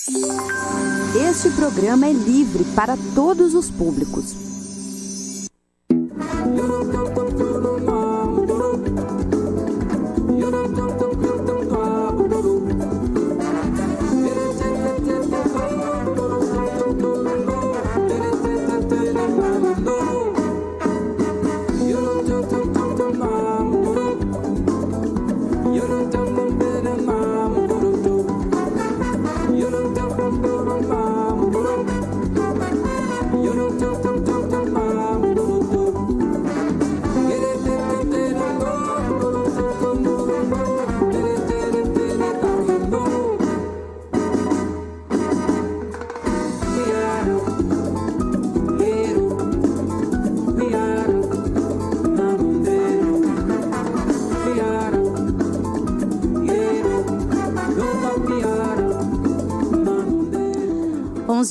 Este programa é livre para todos os públicos.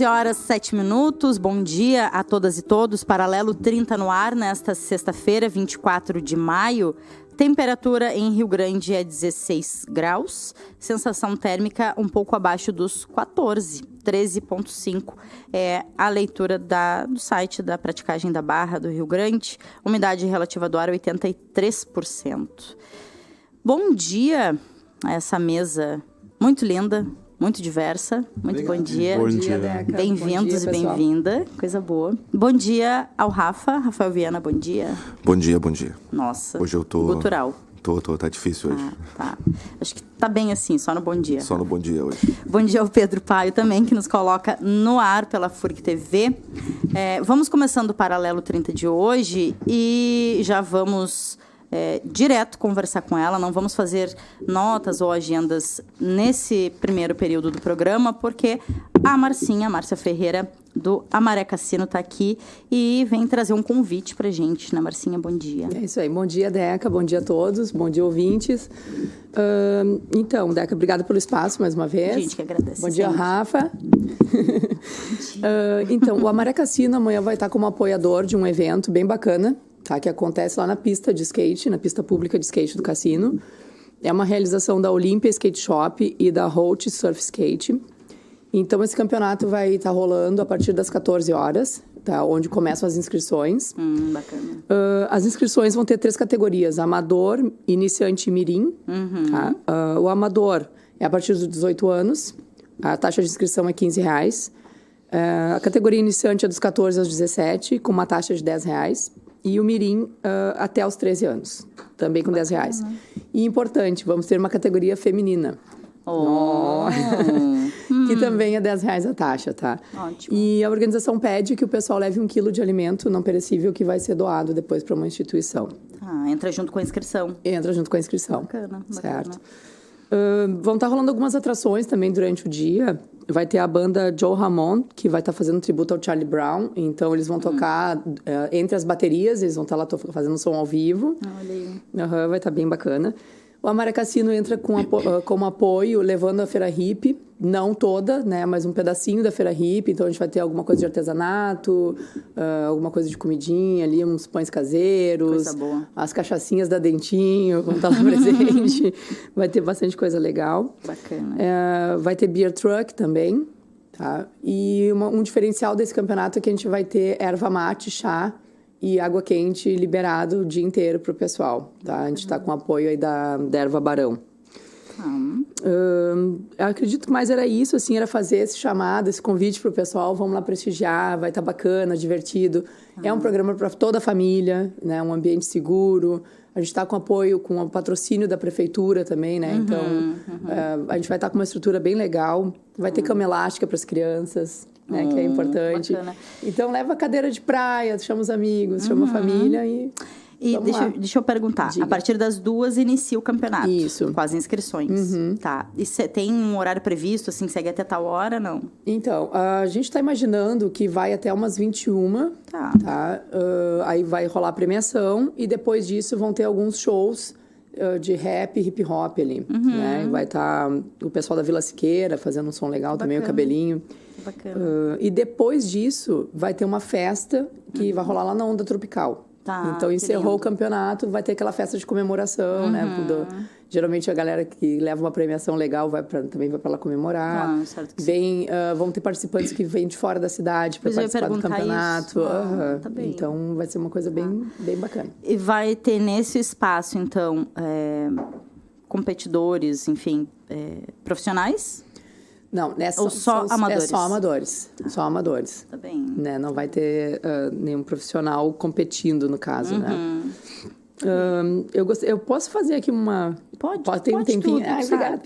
Horas 7 minutos, bom dia a todas e todos, Paralelo 30 no ar, nesta sexta-feira, 24 de maio, temperatura em Rio Grande é 16 graus, sensação térmica um pouco abaixo dos 14, 13,5 é a leitura do site da praticagem da Barra do Rio Grande, umidade relativa do ar 83%. Bom dia a essa mesa muito linda, muito diversa. Muito Obrigado. Bom dia. Bom dia, Deca. Bem-vindos e bem-vinda. Coisa boa. Bom dia ao Rafael Viana, bom dia. Bom dia, bom dia. Nossa. Hoje eu tô... Gutural. Tá difícil hoje. Tá. Acho que tá bem assim, só no bom dia. Só no bom dia hoje. Bom dia ao Pedro Paio também, que nos coloca no ar pela FURG TV. Vamos começando o Paralelo 30 de hoje e já vamos... direto conversar com ela, não vamos fazer notas ou agendas nesse primeiro período do programa, porque a Márcia Ferreira, do Amaré Cassino, está aqui e vem trazer um convite para a gente, né, Marcinha? Bom dia. É isso aí, bom dia, Deca, bom dia a todos, bom dia, ouvintes. Então, Deca, obrigada pelo espaço mais uma vez. A gente que agradece. Bom dia, Rafa. Então, o Amaré Cassino amanhã vai estar como apoiador de um evento bem bacana, tá, que acontece lá na pista de skate, na pista pública de skate do cassino. É uma realização da Olympia Skate Shop e da Holt Surf Skate. Então, esse campeonato vai estar rolando a partir das 14 horas, tá, onde começam as inscrições. Bacana. As inscrições vão ter 3 categorias: amador, iniciante e mirim. Tá? O amador é a partir dos 18 anos. A taxa de inscrição é R$15. A categoria iniciante é dos 14 aos 17, com uma taxa de R$10. E o mirim até os 13 anos, também com R$10. E importante, vamos ter uma categoria feminina. Que também é R$10 a taxa, tá? Ótimo. E a organização pede que o pessoal leve 1 quilo de alimento não perecível que vai ser doado depois para uma instituição. Entra junto com a inscrição. Entra junto com a inscrição. Bacana. Certo. Vão estar rolando algumas atrações também durante o dia. Vai ter a banda Joe Ramone, que vai estar fazendo tributo ao Charlie Brown. Então, eles vão tocar entre as baterias, eles vão estar lá fazendo som ao vivo. Olha aí. Vai estar bem bacana. O Amaré Cassino entra como apoio, levando a Feira Hippie, não toda, né, mas um pedacinho da Feira Hippie. Então, a gente vai ter alguma coisa de artesanato, alguma coisa de comidinha ali, uns pães caseiros. Coisa boa. As cachaçinhas da Dentinho, vão estar lá presente. Vai ter bastante coisa legal. Bacana. Vai ter beer truck também, tá? E um diferencial desse campeonato é que a gente vai ter erva mate, chá e água quente liberado o dia inteiro para o pessoal, tá? A gente está com apoio aí da Erva Barão. Eu acredito que mais era isso, assim, era fazer esse chamado, esse convite para o pessoal, vamos lá prestigiar, vai estar bacana, divertido. É um programa para toda a família, né? Um ambiente seguro. A gente está com apoio, com o patrocínio da prefeitura também, né? Então, a gente vai estar com uma estrutura bem legal. Vai ter cama elástica para as crianças, né? Que é importante. Bacana. Então, leva a cadeira de praia, chama os amigos, chama a família e... E deixa eu perguntar, Diga. A partir das 2 inicia o campeonato? Isso. Com as inscrições. Tá. E tem um horário previsto, assim, segue até tal hora, não? Então, a gente está imaginando que vai até umas 21, tá? Aí vai rolar a premiação e depois disso vão ter alguns shows de rap e hip hop ali, né? Vai estar o pessoal da Vila Siqueira fazendo um som legal. Bacana. Também, o Cabelinho. Bacana. E depois disso vai ter uma festa que vai rolar lá na Onda Tropical. Tá, então, que encerrou lindo. o campeonato, vai ter aquela festa de comemoração, né? Geralmente, a galera que leva uma premiação legal também vai para lá comemorar. Ah, certo que sim. Vão ter participantes que vêm de fora da cidade para Pois eu ia participar do perguntar campeonato. isso. Tá bem. Então, vai ser uma coisa bem bacana. E vai ter nesse espaço, então, competidores, enfim, profissionais? Não, Ou só amadores? É só amadores. Só amadores. Tá bem. Né? Não vai ter nenhum profissional competindo, no caso, né? Eu posso fazer aqui uma... Pode, Tem um pode tempinho? tudo, Ai, obrigada.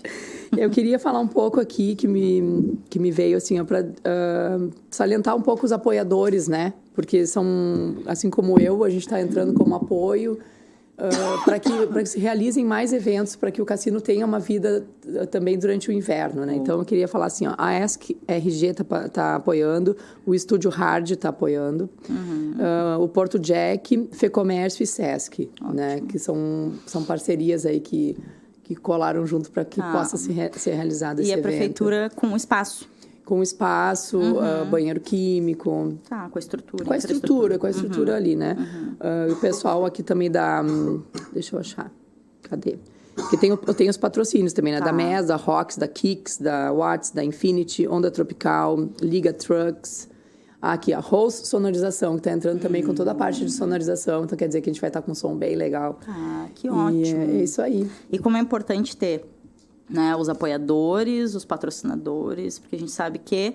Eu queria falar um pouco aqui, que me veio, assim, para salientar um pouco os apoiadores, né? Porque são, assim como eu, a gente está entrando como apoio para que se realizem mais eventos, para que o cassino tenha uma vida também durante o inverno, né? Então, eu queria falar assim, ó, a ESC-RG tá apoiando, o Estúdio Hard está apoiando, o Porto Jack, Fecomércio e Sesc, né? Que são parcerias aí que colaram junto para que possa ser realizado esse evento. E a prefeitura com espaço. Com espaço, banheiro químico. Tá, com a estrutura. Com a estrutura ali, né? O pessoal aqui também da... Deixa eu achar. Cadê? Porque eu tenho os patrocínios também, né? Da MES, da Rox, da Kicks, da Watts, da Infinity, Onda Tropical, Liga Trucks. Aqui, a Rose Sonorização, que está entrando também com toda a parte de sonorização. Então, quer dizer que a gente vai estar com um som bem legal. Ah, que ótimo. E é isso aí. E como é importante ter, né, os apoiadores, os patrocinadores, porque a gente sabe que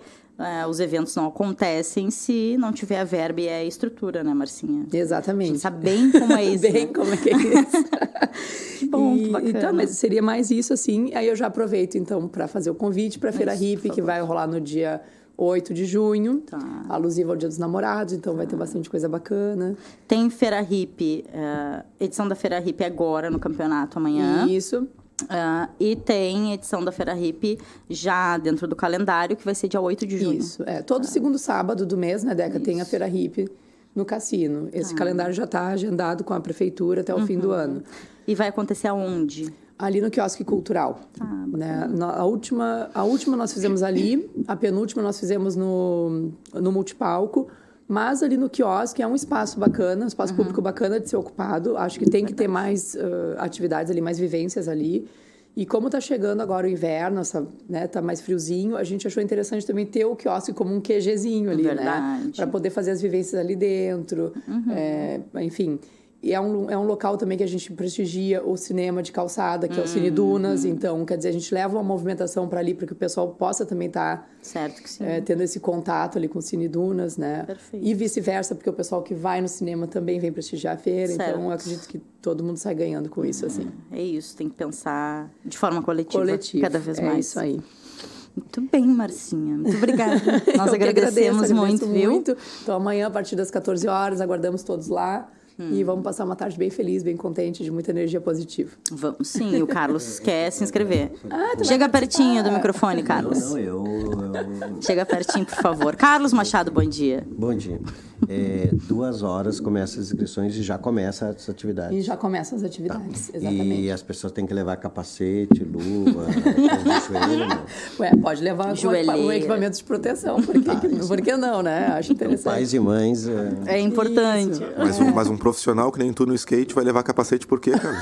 os eventos não acontecem se não tiver a verba e a estrutura, né, Marcinha? Exatamente. A gente sabe bem como é isso, bem né? como é que é isso. Que bom, que bacana. Então, mas seria mais isso, assim. Aí eu já aproveito, então, para fazer o convite para a Feira Hippie, que vai rolar no dia 8 de junho, alusiva ao Dia dos Namorados, então vai ter bastante coisa bacana. Tem Feira Hippie, edição da Feira Hippie agora no campeonato amanhã. Isso. E tem edição da Feira Hippie já dentro do calendário, que vai ser dia 8 de junho. Isso, todo segundo sábado do mês, né, Deca, tem a Feira Hippie no cassino. Esse calendário já está agendado com a prefeitura até o fim do ano. E vai acontecer aonde? Ali no Quiosque Cultural. Né? A última nós fizemos ali, a penúltima nós fizemos no multipalco, mas ali no quiosque é um espaço bacana, um espaço público bacana de ser ocupado. Acho que tem que ter mais atividades ali, mais vivências ali. E como está chegando agora o inverno, né, tá mais friozinho, a gente achou interessante também ter o quiosque como um QGzinho ali, né? Para poder fazer as vivências ali dentro. Enfim... E é um local também que a gente prestigia o cinema de calçada, que é o Cine Dunas. Então, quer dizer, a gente leva uma movimentação para ali para que o pessoal possa também estar tendo esse contato ali com o Cine Dunas, né? Perfeito. E vice-versa, porque o pessoal que vai no cinema também vem prestigiar a feira. Certo. Então, eu acredito que todo mundo sai ganhando com isso, assim. É isso, tem que pensar de forma coletiva. Cada vez mais. É isso aí. Muito bem, Marcinha. Muito obrigada. Nós agradecemos muito, viu? Então, amanhã, a partir das 14 horas, aguardamos todos lá. E vamos passar uma tarde bem feliz, bem contente, de muita energia positiva. Vamos sim, e o Carlos quer se inscrever. Chega pertinho do microfone, Carlos. Não, eu... Chega pertinho, por favor. Carlos Machado, bom dia. Bom dia. 2 horas começam as inscrições e já começa as atividades. E já começam as atividades, exatamente. E as pessoas têm que levar capacete, luva, joelho, né? Pode levar o equipamento de proteção, por que não, né? Acho interessante. Pais e mães... É importante. Mas um profissional que nem tu no skate vai levar capacete por quê, Carlos?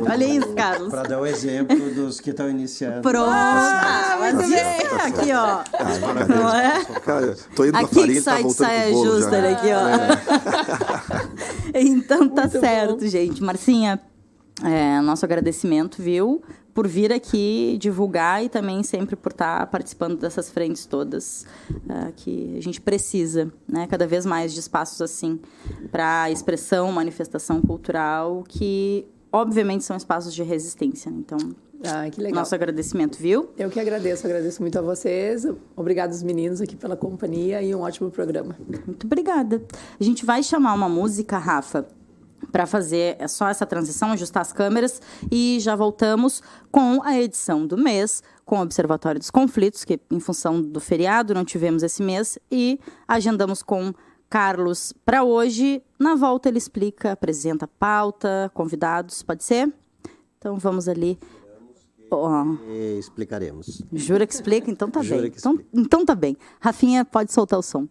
Olha isso, Carlos. Para dar o exemplo dos que estão iniciando. Pronto. Muito bem. Aqui, ó. Não é? Cara, tô indo pra farinha e tá voltando pro bolo justa, já. Aqui, ó. Então tá muito certo, bom. Gente. Marcinha, nosso agradecimento, viu? Por vir aqui divulgar e também sempre por estar participando dessas frentes todas que a gente precisa, né? Cada vez mais de espaços assim para expressão, manifestação cultural, que obviamente são espaços de resistência. Então, que legal. Nosso agradecimento, viu? Eu que agradeço muito a vocês. Obrigada aos meninos aqui pela companhia e um ótimo programa. Muito obrigada. A gente vai chamar uma música, Rafa, para fazer só essa transição, ajustar as câmeras, e já voltamos com a edição do mês, com o Observatório dos Conflitos, que em função do feriado não tivemos esse mês, e agendamos com Carlos para hoje. Na volta ele explica, apresenta a pauta, convidados, pode ser? Então vamos ali. Explicaremos. Jura que explica? Então tá bem. Então, então tá bem. Rafinha, pode soltar o som.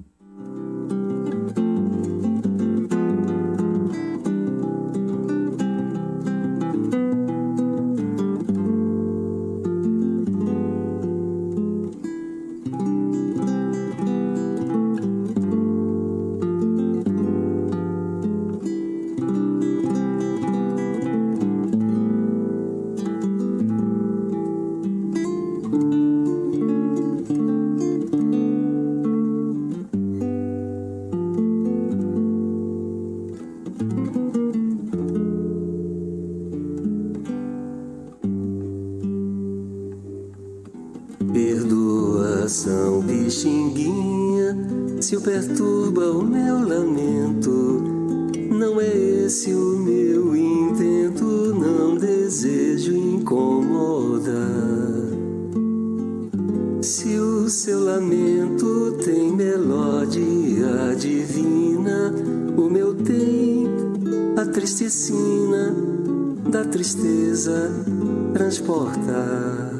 perdoa, São Pixinguinha, se o perturba o meu lamento. Não é esse o meu intento, não desejo incomodar. Se o seu lamento tem melodia divina, o meu tem a tristecina da tristeza transporta.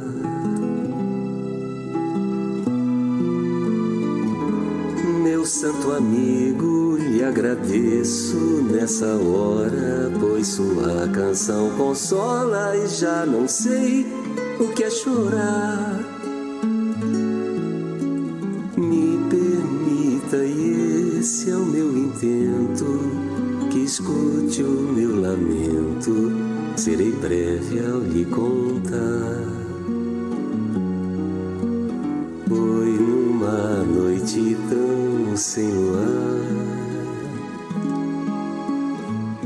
Meu santo amigo, lhe agradeço nessa hora, pois sua canção consola e já não sei o que é chorar. Me permita, e esse é o meu intento, que escute o meu lamento, serei breve ao lhe contar. Foi numa noite tão sem luar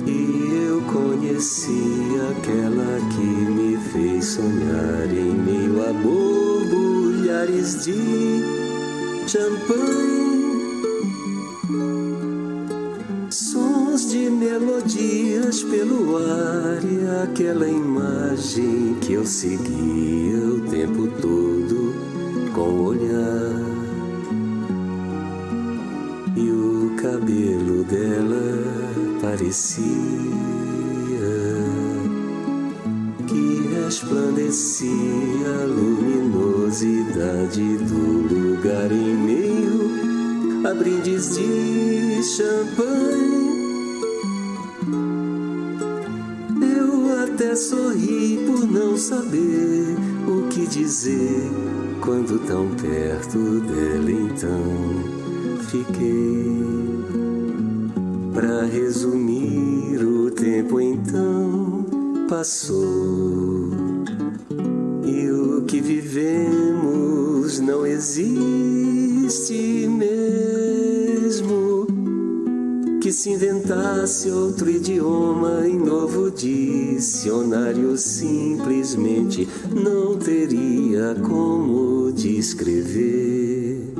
e eu conheci aquela que me fez sonhar em meio a borbulhares de champanhe, sons de melodias pelo ar e aquela imagem que eu seguia o tempo todo com o olhar. E o cabelo dela parecia que resplandecia a luminosidade do lugar em meio a brindes de champanhe. Eu até sorri por não saber o que dizer quando tão perto dela, então fiquei. Pra resumir, o tempo então passou e o que vivemos não existe mesmo. Que se inventasse outro idioma em novo dicionário, simplesmente não teria como descrever.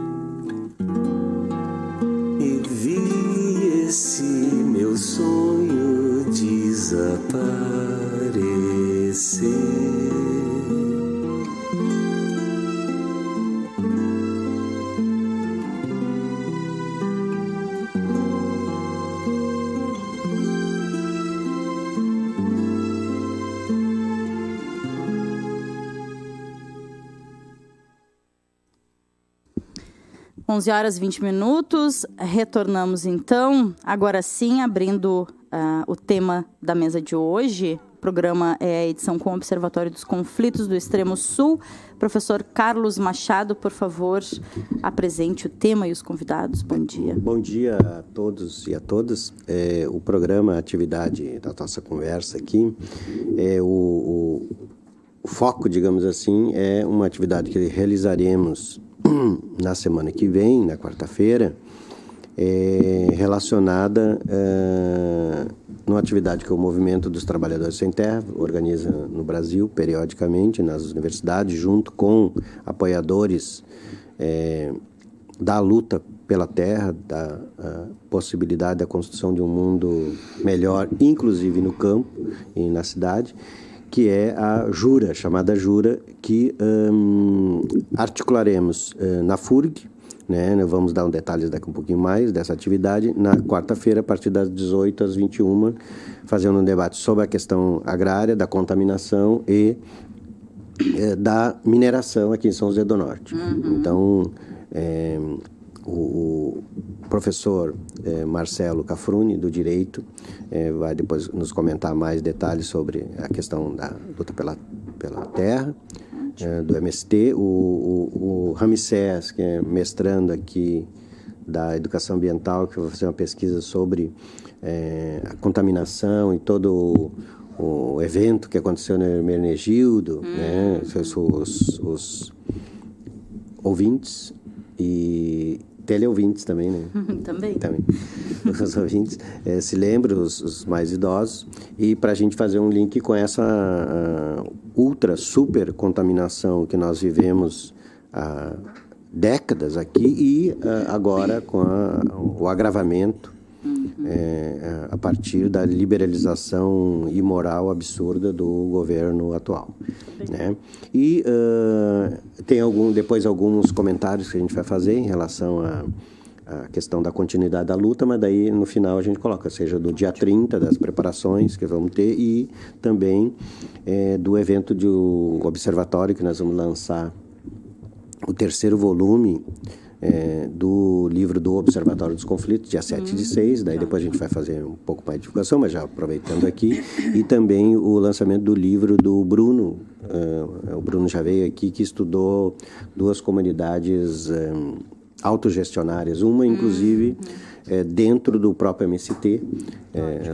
E vi esse meu sonho desaparecer. Onze horas e 20 minutos, retornamos então, agora sim, abrindo o tema da mesa de hoje. O programa é a edição com o Observatório dos Conflitos do Extremo Sul. Professor Carlos Machado, por favor, apresente o tema e os convidados. Bom dia. Bom dia a todos e a todas. O programa, a atividade da nossa conversa aqui, o foco, digamos assim, é uma atividade que realizaremos na semana que vem, na quarta-feira, relacionada numa atividade que o Movimento dos Trabalhadores Sem Terra organiza no Brasil, periodicamente, nas universidades, junto com apoiadores da luta pela terra, da possibilidade da construção de um mundo melhor, inclusive no campo e na cidade, que é a Jura, chamada Jura, que articularemos na FURG, né? Vamos dar detalhes daqui um pouquinho mais dessa atividade, na quarta-feira, a partir das 18 às 21, fazendo um debate sobre a questão agrária, da contaminação e da mineração aqui em São José do Norte. Uhum. Então, o professor Marcelo Cafruni, do Direito, vai depois nos comentar mais detalhes sobre a questão da luta pela terra, do MST. O Ramsés, que é mestrando aqui da Educação Ambiental, que vai fazer uma pesquisa sobre a contaminação e todo o evento que aconteceu no Hermenegildo, né? Os ouvintes e teleouvintes também, né? Também. Os ouvintes se lembram, os mais idosos, e para a gente fazer um link com essa ultra, super contaminação que nós vivemos há décadas aqui e agora com o agravamento a partir da liberalização imoral absurda do governo atual, né? E tem depois alguns comentários que a gente vai fazer em relação a questão da continuidade da luta, mas daí no final a gente coloca, seja do dia 30, das preparações que vamos ter e também do evento do observatório que nós vamos lançar, o 3º volume do livro do Observatório dos Conflitos, dia 7/6, daí depois a gente vai fazer um pouco mais de divulgação, mas já aproveitando aqui, e também o lançamento do livro do Bruno, o Bruno já veio aqui, que estudou 2 comunidades autogestionárias, uma inclusive dentro do próprio MST,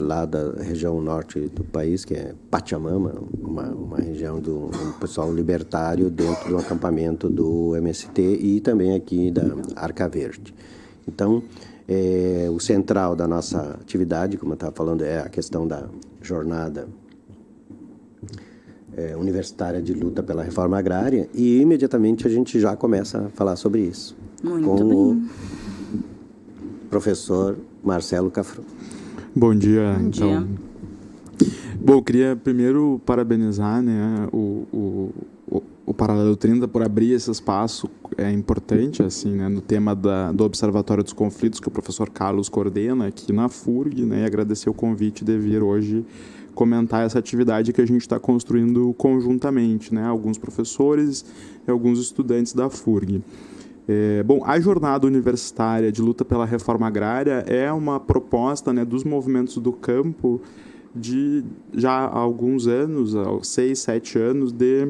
lá da região norte do país, que é Pachamama, uma região do pessoal libertário dentro do acampamento do MST e também aqui da Arca Verde. Então, o central da nossa atividade, como eu estava falando, é a questão da jornada universitária de luta pela reforma agrária e imediatamente a gente já começa a falar sobre isso. Muito bem. O professor Marcelo Cafruni. Bom dia. Bom dia. Bom, eu queria primeiro parabenizar, né, o Paralelo 30 por abrir esse espaço importante, assim, né, no tema do Observatório dos Conflitos que o professor Carlos coordena aqui na FURG, né, e agradecer o convite de vir hoje comentar essa atividade que a gente está construindo conjuntamente, né, alguns professores e alguns estudantes da FURG. Bom, a jornada universitária de luta pela reforma agrária é uma proposta, né, dos movimentos do campo de já há alguns anos, há 6, 7 anos, de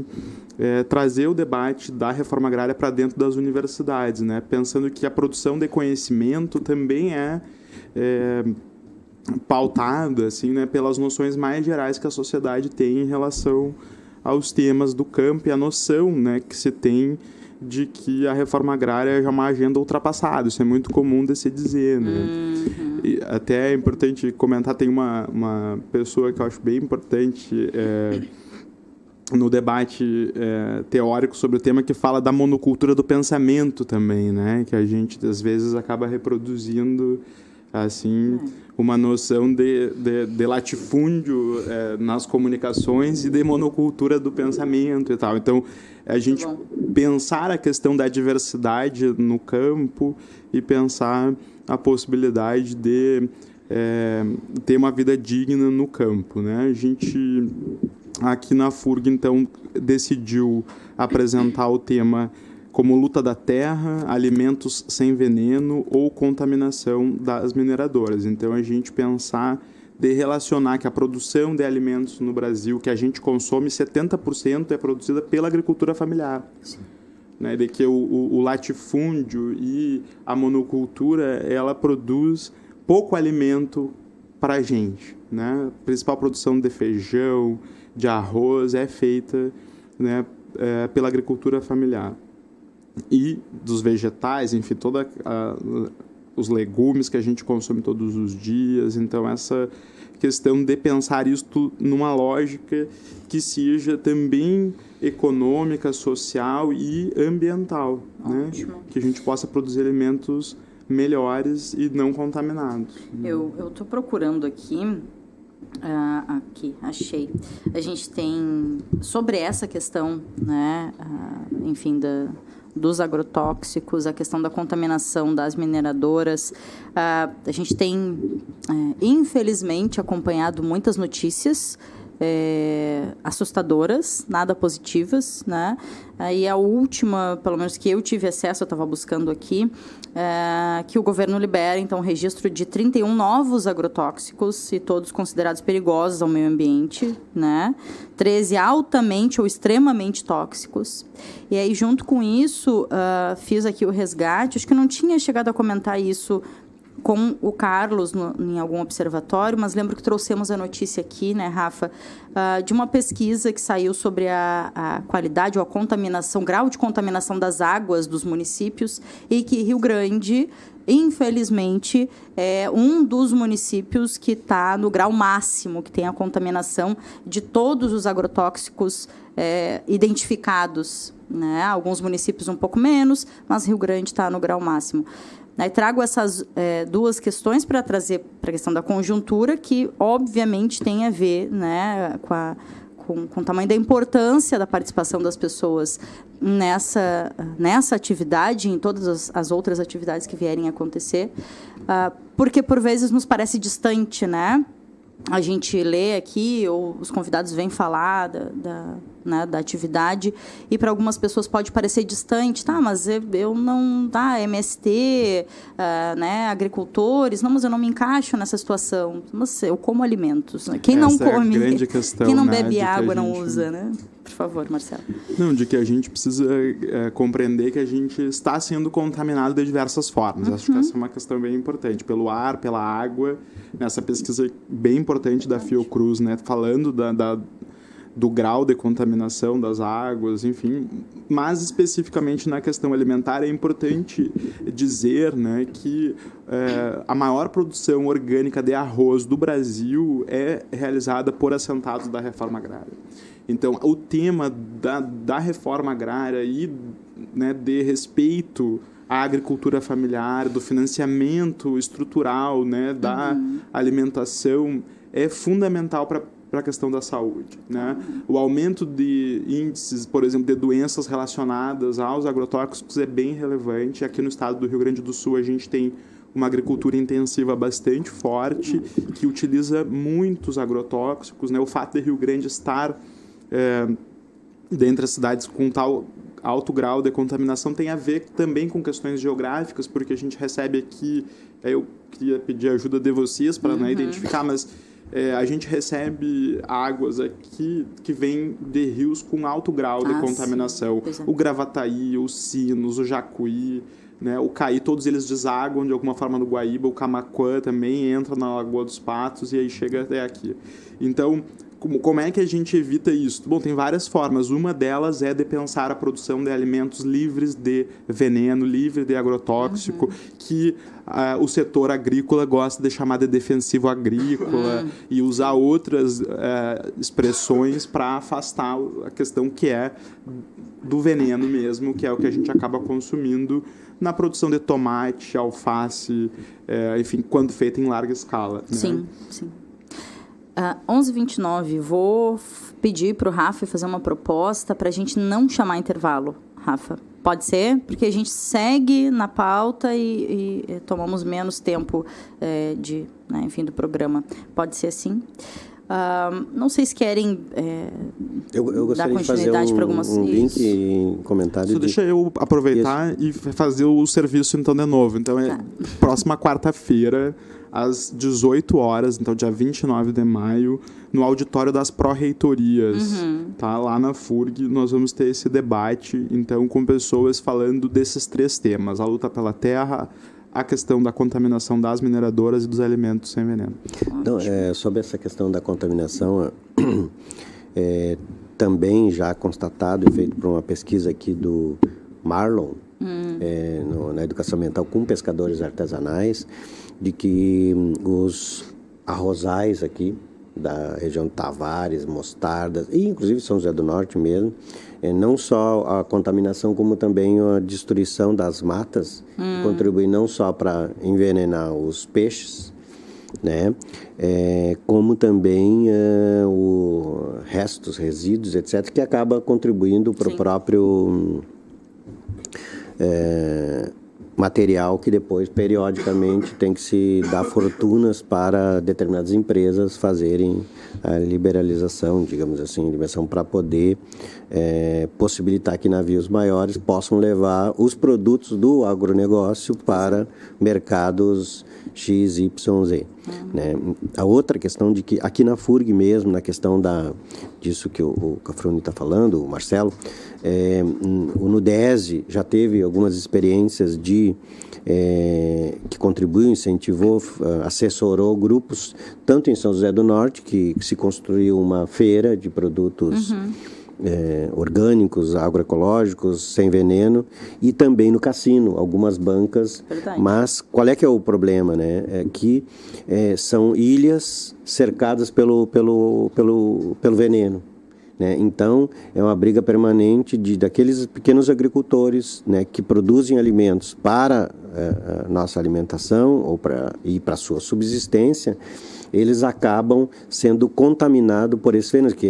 trazer o debate da reforma agrária para dentro das universidades, né, pensando que a produção de conhecimento também é pautada, assim, né, pelas noções mais gerais que a sociedade tem em relação aos temas do campo e a noção, né, que se tem de que a reforma agrária é uma agenda ultrapassada. Isso é muito comum de se dizer, né? E até é importante comentar, tem uma pessoa que eu acho bem importante no debate teórico sobre o tema, que fala da monocultura do pensamento também, né? Que a gente, às vezes, acaba reproduzindo assim, uma noção de latifúndio nas comunicações e de monocultura do pensamento e tal. Então, a gente pensar a questão da diversidade no campo e pensar a possibilidade de ter uma vida digna no campo, né? A gente, aqui na FURG, então, decidiu apresentar o tema como luta da terra, alimentos sem veneno ou contaminação das mineradoras. Então, a gente pensar de relacionar que a produção de alimentos no Brasil, que a gente consome, 70% é produzida pela agricultura familiar. Sim. Né? De que o latifúndio e a monocultura, ela produz pouco alimento para a gente. Né? A principal produção de feijão, de arroz, é feita, né, pela agricultura familiar. E dos vegetais, enfim, todos os legumes que a gente consome todos os dias. Então, essa questão de pensar isto numa lógica que seja também econômica, social e ambiental, né? Que a gente possa produzir alimentos melhores e não contaminados. Eu estou procurando aqui, achei. A gente tem, sobre essa questão, né, enfim, dos agrotóxicos, a questão da contaminação das mineradoras. A gente tem, infelizmente, acompanhado muitas notícias assustadoras, nada positivas, né? E a última, pelo menos que eu tive acesso, eu estava buscando aqui, que o governo libera, então, registro de 31 novos agrotóxicos, e todos considerados perigosos ao meio ambiente, né? 13 altamente ou extremamente tóxicos. E aí, junto com isso, fiz aqui o resgate, acho que eu não tinha chegado a comentar isso com o Carlos em algum observatório, mas lembro que trouxemos a notícia aqui, né, Rafa, de uma pesquisa que saiu sobre a qualidade ou a contaminação, grau de contaminação das águas dos municípios, e que Rio Grande, infelizmente, é um dos municípios que está no grau máximo, que tem a contaminação de todos os agrotóxicos identificados, né? Alguns municípios um pouco menos, mas Rio Grande está no grau máximo. Aí trago essas duas questões para trazer para a questão da conjuntura, que obviamente tem a ver, né, com o tamanho da importância da participação das pessoas nessa atividade, em todas as outras atividades que vierem a acontecer, porque por vezes nos parece distante, né? A gente lê aqui, ou os convidados vêm falar da atividade, e para algumas pessoas pode parecer distante, tá, mas eu não, tá, MST, né, agricultores, não, mas eu não me encaixo nessa situação, mas eu como alimentos, né? Quem não come, quem não bebe água não usa, né? Por favor, Marcelo. Não, de que a gente precisa compreender que a gente está sendo contaminado de diversas formas. Acho que essa é uma questão bem importante. Pelo ar, pela água. Nessa pesquisa bem importante da Fiocruz, né, falando do grau de contaminação das águas, enfim. Mas, especificamente na questão alimentar, é importante dizer, né, que a maior produção orgânica de arroz do Brasil é realizada por assentados da reforma agrária. Então, o tema da reforma agrária e, né, de respeito à agricultura familiar, do financiamento estrutural, né, da alimentação, é fundamental para a questão da saúde, né? O aumento de índices, por exemplo, de doenças relacionadas aos agrotóxicos é bem relevante. Aqui no estado do Rio Grande do Sul, a gente tem uma agricultura intensiva bastante forte, que utiliza muitos agrotóxicos, né? O fato de Rio Grande estar dentre as cidades com tal alto grau de contaminação tem a ver também com questões geográficas, porque a gente recebe aqui, eu queria pedir a ajuda de vocês para identificar, mas a gente recebe águas aqui que vêm de rios com alto grau de contaminação. O Gravataí, o Sinos, o Jacuí, né, o Caí, todos eles desaguam de alguma forma no Guaíba. O Camaquã também entra na Lagoa dos Patos e aí chega até aqui. Então, como é que a gente evita isso? Bom, tem várias formas. Uma delas é de pensar a produção de alimentos livres de veneno, livre de agrotóxico, que o setor agrícola gosta de chamar de defensivo agrícola e usar outras expressões para afastar a questão que é do veneno mesmo, que é o que a gente acaba consumindo na produção de tomate, alface, enfim, quando feita em larga escala. Né? Sim, sim. 11h29, vou pedir para o Rafa fazer uma proposta para a gente não chamar intervalo, Rafa. Pode ser? Porque a gente segue na pauta e tomamos menos tempo do programa. Pode ser assim? Não sei se querem eu dar continuidade para algumas... um link em comentário. Só deixa eu aproveitar e fazer o serviço então de novo. Então, próxima quarta-feira, às 18 horas, então dia 29 de maio, no auditório das pró-reitorias, tá? Lá na FURG, nós vamos ter esse debate, então, com pessoas falando desses três temas: a luta pela terra, a questão da contaminação das mineradoras e dos alimentos sem veneno. Então, sobre essa questão da contaminação, também já constatado e feito por uma pesquisa aqui do Marlon, na educação ambiental com pescadores artesanais, de que os arrozais aqui da região de Tavares, Mostardas e inclusive São José do Norte mesmo, não só a contaminação como também a destruição das matas, contribui não só para envenenar os peixes, né, como também restos, resíduos, etc., que acaba contribuindo para o próprio material que depois, periodicamente, tem que se dar fortunas para determinadas empresas fazerem a liberalização, digamos assim, para poder possibilitar que navios maiores possam levar os produtos do agronegócio para mercados X, Y, Z. Né? A outra questão de que, aqui na FURG mesmo, na questão disso que o Cafruni está falando, o Marcelo, o NUDESE já teve algumas experiências que contribuiu, incentivou, assessorou grupos, tanto em São José do Norte, que se construiu uma feira de produtos orgânicos, agroecológicos, sem veneno, e também no cassino, algumas bancas. Verdade. Mas qual é que é o problema, né? Que são ilhas cercadas pelo veneno. né? Então, é uma briga permanente daqueles pequenos agricultores, né, que produzem alimentos para a nossa alimentação e para a sua subsistência. Eles acabam sendo contaminados por esse veneno, que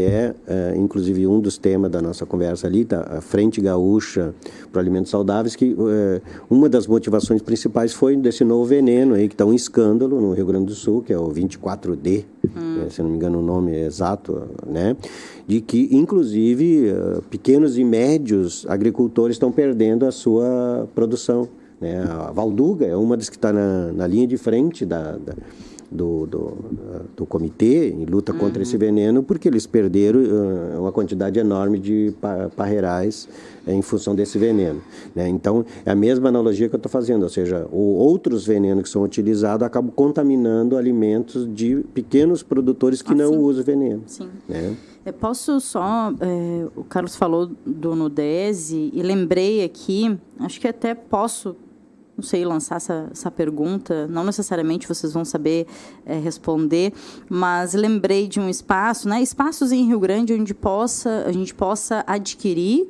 inclusive, um dos temas da nossa conversa ali, a Frente Gaúcha para Alimentos Saudáveis, que uma das motivações principais foi desse novo veneno aí, que está um escândalo no Rio Grande do Sul, que é o 24D, se não me engano o nome é exato, né? De que, inclusive, pequenos e médios agricultores estão perdendo a sua produção, né? A Valduga é uma das que está na linha de frente do comitê em luta contra esse veneno, porque eles perderam uma quantidade enorme de parreirais em função desse veneno, né? Então, é a mesma analogia que eu estou fazendo, ou seja, outros venenos que são utilizados acabam contaminando alimentos de pequenos produtores que não usam veneno. Sim. Né? Eu posso só... o Carlos falou do Nudese e lembrei aqui, acho que até posso... não sei, lançar essa pergunta, não necessariamente vocês vão saber responder, mas lembrei de um espaço, né? Espaços em Rio Grande onde a gente possa adquirir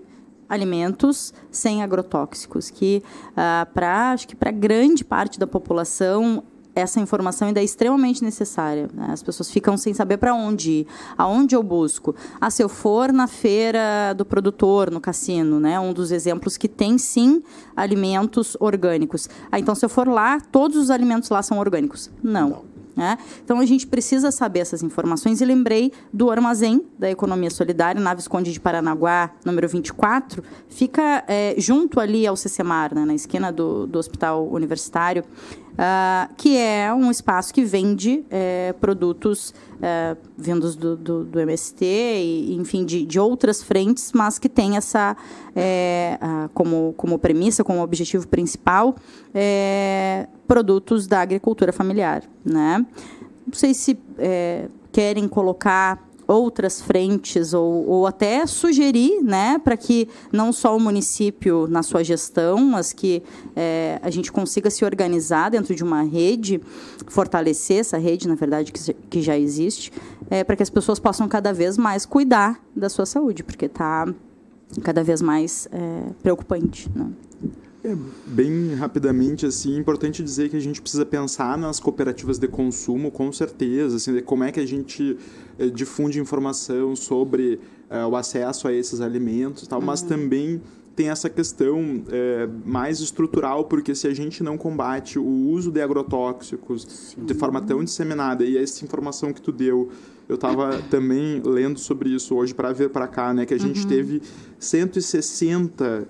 alimentos sem agrotóxicos, que acho que para grande parte da população essa informação ainda é extremamente necessária, né? As pessoas ficam sem saber para onde ir. Aonde eu busco? Se eu for na feira do produtor, no cassino, né? Um dos exemplos que tem, sim, alimentos orgânicos. Então, se eu for lá, todos os alimentos lá são orgânicos? Não. Né? Então, a gente precisa saber essas informações. E lembrei do Armazém da Economia Solidária, na Visconde de Paranaguá, número 24. Fica junto ali ao CCMAR, né? Na esquina do Hospital Universitário, que é um espaço que vende produtos vindos do MST, e, enfim, de outras frentes, mas que tem essa, como premissa, como objetivo principal, produtos da agricultura familiar, né? Não sei se querem colocar outras frentes ou até sugerir, né, para que não só o município na sua gestão, mas que a gente consiga se organizar dentro de uma rede, fortalecer essa rede, na verdade, que já existe, para que as pessoas possam cada vez mais cuidar da sua saúde, porque está cada vez mais preocupante, né? Bem rapidamente, assim, é importante dizer que a gente precisa pensar nas cooperativas de consumo, com certeza, assim, de como é que a gente difunde informação sobre o acesso a esses alimentos e tal, mas também tem essa questão mais estrutural, porque se a gente não combate o uso de agrotóxicos de forma tão disseminada, e essa informação que tu deu, eu estava também lendo sobre isso hoje para vir para cá, né, que a gente teve 160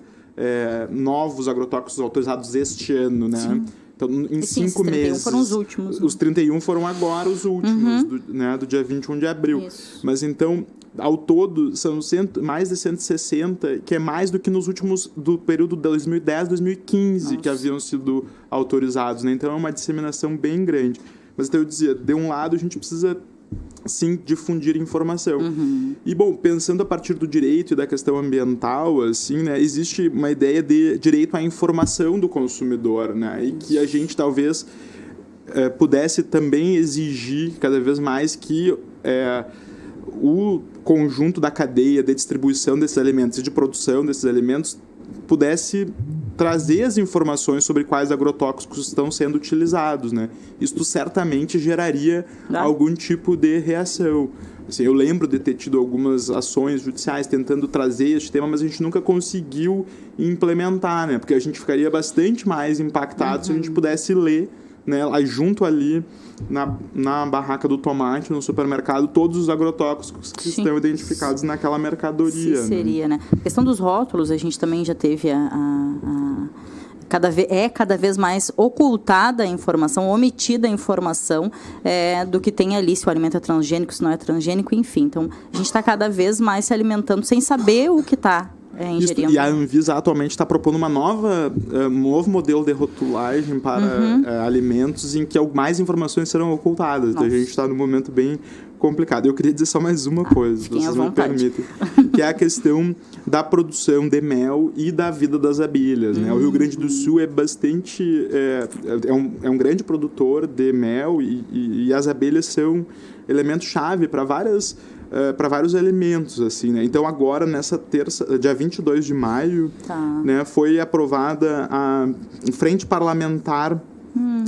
novos agrotóxicos autorizados este ano, né? Sim. Então, em 5 meses... foram os últimos. Os 31 foram agora os últimos, do dia 21 de abril. Isso. Mas, então, ao todo, são mais de 160, que é mais do que nos últimos, do período de 2010, 2015, que haviam sido autorizados, né? Então, é uma disseminação bem grande. Mas, então, eu dizia, de um lado, a gente precisa... sim, difundir informação. E, bom, pensando a partir do direito e da questão ambiental, assim, né, existe uma ideia de direito à informação do consumidor, né, e que a gente talvez pudesse também exigir cada vez mais que o conjunto da cadeia de distribuição desses alimentos e de produção desses alimentos pudesse trazer as informações sobre quais agrotóxicos estão sendo utilizados, né? Isto certamente geraria algum tipo de reação. Assim, eu lembro de ter tido algumas ações judiciais tentando trazer este tema, mas a gente nunca conseguiu implementar, né? Porque a gente ficaria bastante mais impactado se a gente pudesse ler, né, lá junto ali na barraca do tomate, no supermercado, todos os agrotóxicos que estão identificados naquela mercadoria. Sim, seria, né? A questão dos rótulos, a gente também já teve cada vez mais ocultada a informação, omitida a informação do que tem ali, se o alimento é transgênico, se não é transgênico, enfim. Então, a gente está cada vez mais se alimentando sem saber o que está ingerindo. E a Anvisa atualmente está propondo um novo modelo de rotulagem para alimentos em que mais informações serão ocultadas. Então, a gente está num momento bem complicado. Eu queria dizer só mais uma coisa, se vocês me permitem. que é a questão da produção de mel e da vida das abelhas, né? O Rio Grande do Sul é bastante... É um grande produtor de mel e as abelhas são elemento-chave para vários alimentos, assim, né? Então, agora, nessa terça, dia 22 de maio, né, foi aprovada a frente parlamentar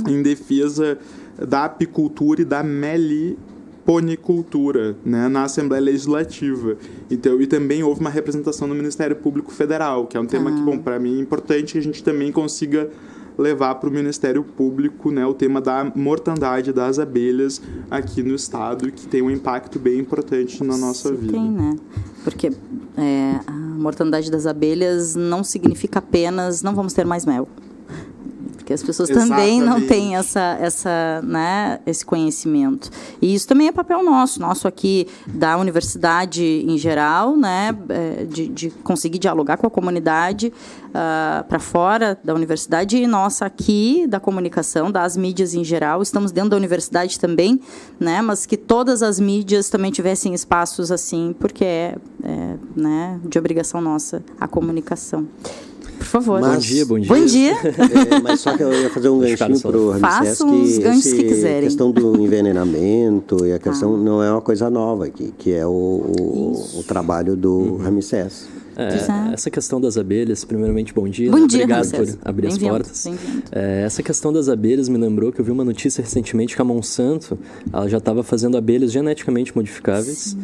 em defesa da apicultura e da meliponicultura, né, na Assembleia Legislativa. Então, e também houve uma representação no Ministério Público Federal, que é um tema que, bom, para mim é importante que a gente também consiga levar para o Ministério Público, né, o tema da mortandade das abelhas aqui no estado, que tem um impacto bem importante na nossa vida. Tem, né? Porque a mortandade das abelhas não significa apenas não vamos ter mais mel. Porque as pessoas também não têm esse conhecimento. E isso também é papel nosso aqui da universidade em geral, né, de conseguir dialogar com a comunidade para fora da universidade, e nossa aqui da comunicação, das mídias em geral. Estamos dentro da universidade também, né, mas que todas as mídias também tivessem espaços assim, porque né, de obrigação nossa a comunicação. Por favor. Mas, bom dia. Mas só que eu ia fazer um ganchinho para o Ramsés. Façam os ganchos que quiserem. A questão do envenenamento e a questão não é uma coisa nova aqui, que é o trabalho do Ramsés. Essa questão das abelhas, primeiramente, bom dia. Bom dia, obrigado Ramsés. por abrir as portas. Essa questão das abelhas me lembrou que eu vi uma notícia recentemente que a Monsanto ela já estava fazendo abelhas geneticamente modificáveis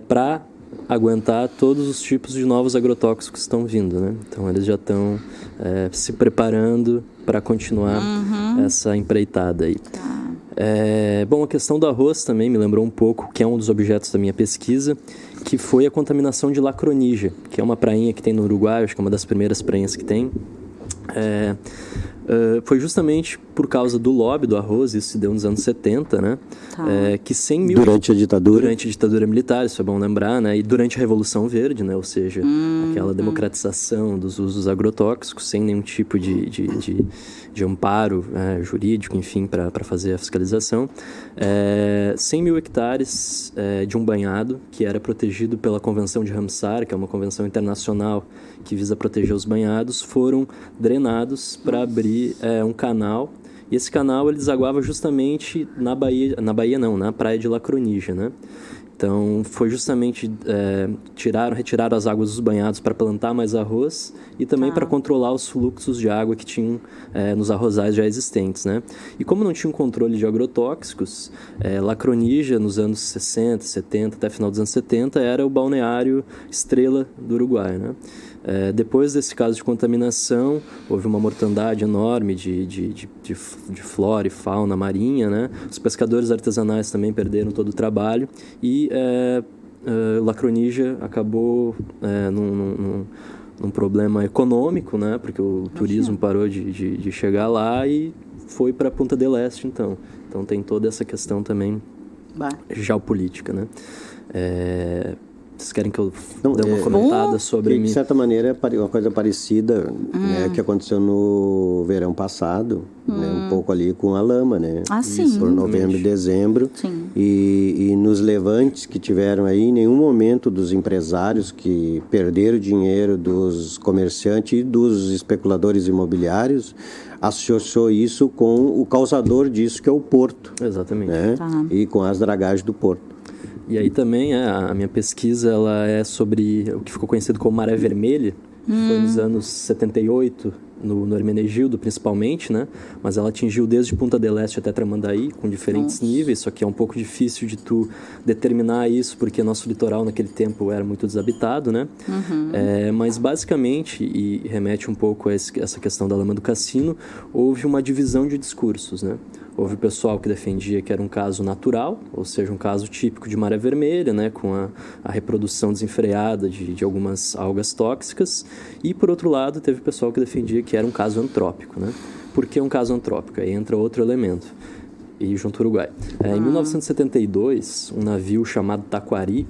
para aguentar todos os tipos de novos agrotóxicos que estão vindo, né? Então, eles já estão se preparando para continuar essa empreitada aí. Bom, a questão do arroz também me lembrou um pouco, que é um dos objetos da minha pesquisa, que foi a contaminação de Lacronígia, que é uma prainha que tem no Uruguai, acho que é uma das primeiras prainhas que tem. Foi justamente por causa do lobby do arroz, isso se deu nos anos 70, né? Que 100 mil... Durante a ditadura? Durante a ditadura militar, isso é bom lembrar, né? E durante a Revolução Verde, né? Ou seja, aquela democratização dos usos agrotóxicos, sem nenhum tipo de amparo jurídico, enfim, para fazer a fiscalização. 100 mil hectares de um banhado, que era protegido pela Convenção de Ramsar, que é uma convenção internacional que visa proteger os banhados, foram drenados para abrir um canal. E esse canal ele desaguava justamente na praia de Lacronígia, né? Então, foi justamente retiraram as águas dos banhados para plantar mais arroz e também para controlar os fluxos de água que tinham nos arrozais já existentes, né? E como não tinha um controle de agrotóxicos, Lacronígia, nos anos 60, 70, até final dos anos 70, era o balneário estrela do Uruguai, né? Depois desse caso de contaminação, houve uma mortandade enorme de flora e fauna marinha, né? Os pescadores artesanais também perderam todo o trabalho e Lacronígia acabou num problema econômico, né? Porque o turismo parou de chegar lá e foi para Punta del Este, então. Então tem toda essa questão também geopolítica, né? Vocês querem que eu dê uma comentada sobre... De certa maneira, é uma coisa parecida, né, que aconteceu no verão passado, né, um pouco ali com a lama, né? Sim. Por novembro e dezembro. Sim. E nos levantes que tiveram aí, em nenhum momento dos empresários que perderam dinheiro, dos comerciantes e dos especuladores imobiliários, associou isso com o causador disso, que é o porto. Exatamente. Né? E com as dragagens do porto. E aí também a minha pesquisa ela é sobre o que ficou conhecido como maré vermelha, que foi nos anos 78, no Hermenegildo principalmente, né? Mas ela atingiu desde Punta del Este até Tramandaí, com diferentes níveis, só que é um pouco difícil de tu determinar isso, porque nosso litoral naquele tempo era muito desabitado, né? Mas basicamente, e remete um pouco a essa questão da lama do cassino, houve uma divisão de discursos, né? Houve o pessoal que defendia que era um caso natural, ou seja, um caso típico de maré vermelha, né, com a reprodução desenfreada de algumas algas tóxicas. E, por outro lado, teve o pessoal que defendia que era um caso antrópico. Né? Por que um caso antrópico? Aí entra outro elemento, e junto ao Uruguai. Em 1972, um navio chamado Taquari,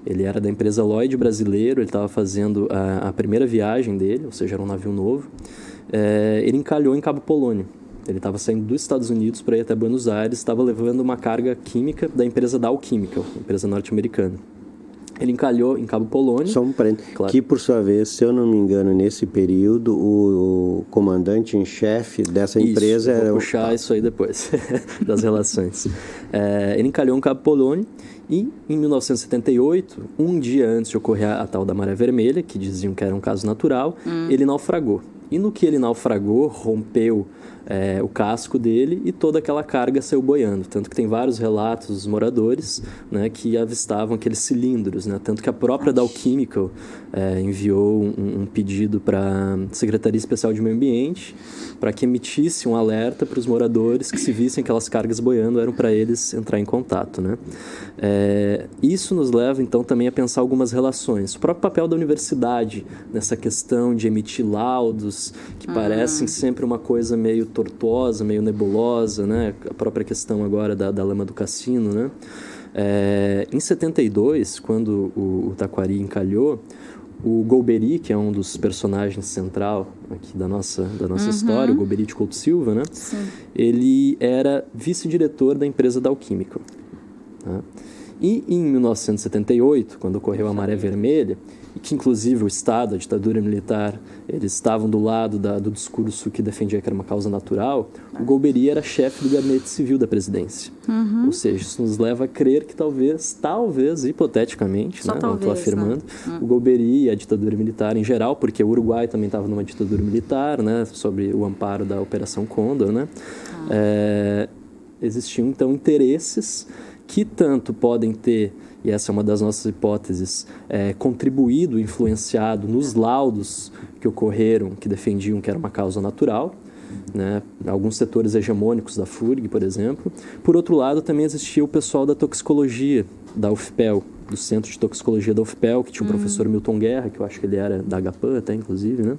ele era da empresa Lloyd brasileiro, ele estava fazendo a primeira viagem dele, ou seja, era um navio novo. Ele encalhou em Cabo Polônio. Ele estava saindo dos Estados Unidos para ir até Buenos Aires, estava levando uma carga química da empresa Dow Chemical, empresa norte-americana. Ele encalhou em Cabo Polônio. Só um parênteses. Claro. Que, por sua vez, se eu não me engano, nesse período, o comandante em chefe dessa empresa era... Vou puxar isso aí depois, das relações. Ele encalhou em Cabo Polônio e, em 1978, um dia antes de ocorrer a tal da Maré Vermelha, que diziam que era um caso natural, ele naufragou. E no que ele naufragou, rompeu o casco dele e toda aquela carga saiu boiando. Tanto que tem vários relatos dos moradores, né, que avistavam aqueles cilindros. Né? Tanto que a própria Dow Chemical enviou um pedido para a Secretaria Especial de Meio Ambiente para que emitisse um alerta para os moradores que, se vissem aquelas cargas boiando, eram para eles entrar em contato. Né? Isso nos leva, então, também a pensar algumas relações. O próprio papel da universidade nessa questão de emitir laudos, que parecem sempre uma coisa meio tortuosa, meio nebulosa, né? A própria questão agora da lama do cassino, né? Em 72, quando o Taquari encalhou, o Golbery, que é um dos personagens central aqui da nossa história, o Golbery de Couto Silva, né? Sim. Ele era vice-diretor da empresa Dow Chemical. Tá? E em 1978, quando ocorreu a Maré Vermelha, e que inclusive o Estado, a ditadura militar, eles estavam do lado do discurso que defendia que era uma causa natural, o Golbery era chefe do gabinete civil da presidência. Ou seja, isso nos leva a crer que talvez, hipoteticamente, né, não estou afirmando, o Golbery e a ditadura militar em geral, porque o Uruguai também estava numa ditadura militar, né, sobre o amparo da Operação Condor, né, existiam então interesses que tanto podem ter, e essa é uma das nossas hipóteses, contribuído, influenciado nos laudos que ocorreram, que defendiam que era uma causa natural, né? Alguns setores hegemônicos da FURG, por exemplo. Por outro lado, também existia o pessoal da toxicologia, da UFPEL, do Centro de Toxicologia da UFPEL, que tinha o professor Milton Guerra, que eu acho que ele era da HPAN até, inclusive, né?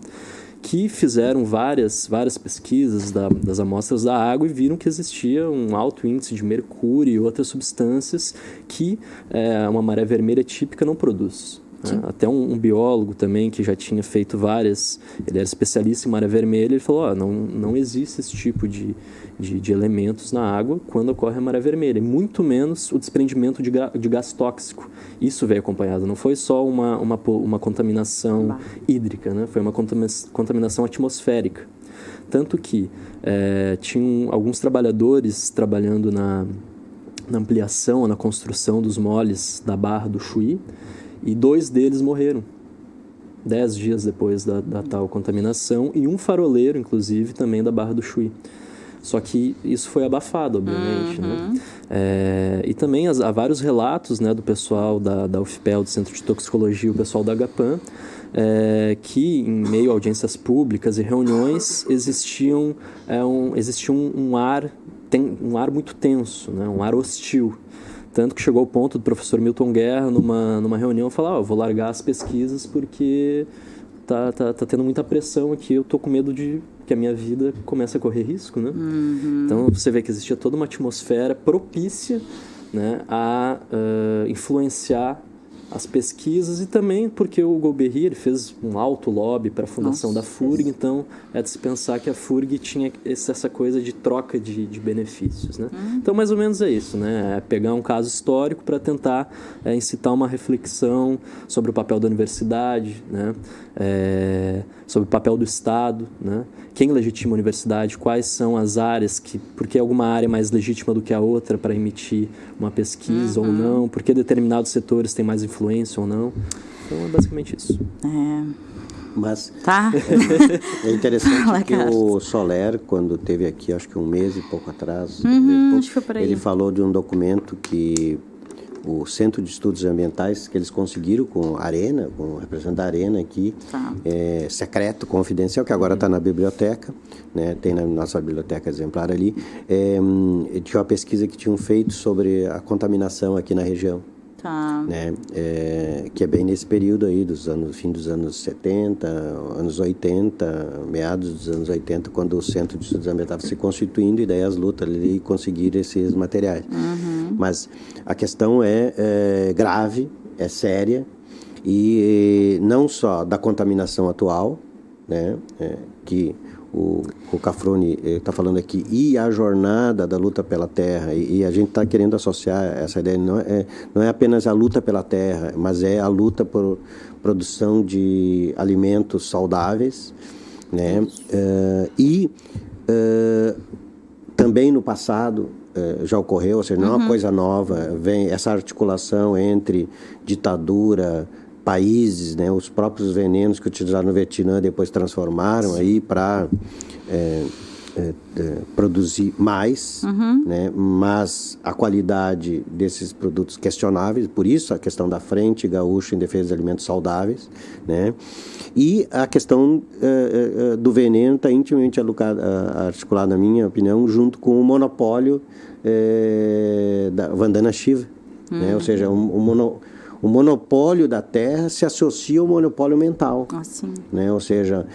Que fizeram várias pesquisas das amostras da água e viram que existia um alto índice de mercúrio e outras substâncias que uma maré vermelha típica não produz. Né? Até um biólogo também que já tinha feito ele era especialista em maré vermelha, ele falou, não existe esse tipo de elementos na água quando ocorre a maré vermelha, e muito menos o desprendimento de gás tóxico. Isso veio acompanhado, não foi só uma contaminação hídrica, né? Foi uma contaminação atmosférica. Tanto que tinham alguns trabalhadores trabalhando na ampliação, na construção dos moles da Barra do Chuí, e 2 deles morreram 10 dias depois da tal contaminação, e um faroleiro, inclusive, também da Barra do Chuí. Só que isso foi abafado, obviamente. Né? E também há vários relatos, né, do pessoal da UFPEL, do Centro de Toxicologia, o pessoal da HPAN, que em meio a audiências públicas e reuniões existia um ar muito tenso, né, um ar hostil. Tanto que chegou ao ponto do professor Milton Guerra, numa reunião, falar, eu vou largar as pesquisas porque tá tendo muita pressão aqui, eu tô com medo de que a minha vida comece a correr risco, né? Então, você vê que existia toda uma atmosfera propícia, né, a influenciar as pesquisas, e também porque o Golbery ele fez um alto lobby para a fundação da FURG, então é de se pensar que a FURG tinha essa coisa de troca de benefícios, né? Então, mais ou menos é isso, né? É pegar um caso histórico para tentar incitar uma reflexão sobre o papel da universidade, né? Sobre o papel do Estado, né? Quem legitima a universidade, quais são as áreas porque alguma área é mais legítima do que a outra para emitir uma pesquisa ou não, porque determinados setores têm mais influência ou não. Então, é basicamente isso. Mas tá. É interessante que o Soler, quando esteve aqui, acho que um mês e pouco atrás, acho que foi por aí. ele falou de um documento que o Centro de Estudos Ambientais, que eles conseguiram com a Arena, com o representante da Arena aqui, secreto, confidencial, que agora está na biblioteca, né? Tem na nossa biblioteca exemplar ali, tinha uma pesquisa que tinham feito sobre a contaminação aqui na região. Né? Que é bem nesse período aí, fim dos anos 70, anos 80, meados dos anos 80, quando o Centro de Estudos Ambientais estava se constituindo, e daí as lutas ali conseguir esses materiais. Mas a questão é grave, é séria, e não só da contaminação atual, né? Que o Cafrune está falando aqui, e a jornada da luta pela terra, e a gente está querendo associar essa ideia, não é apenas a luta pela terra, mas é a luta por produção de alimentos saudáveis, né? Também no passado já ocorreu, ou seja, não é uma coisa nova, vem essa articulação entre ditadura, países, né, os próprios venenos que utilizaram no Vietnã depois transformaram aí para produzir mais, né, mas a qualidade desses produtos questionáveis, por isso a questão da Frente Gaúcha em defesa de alimentos saudáveis, né, e a questão do veneno está intimamente articulada, na minha opinião, junto com o monopólio da Vandana Shiva, né, ou seja, o monopólio da terra se associa ao monopólio mental. Né? Ou seja,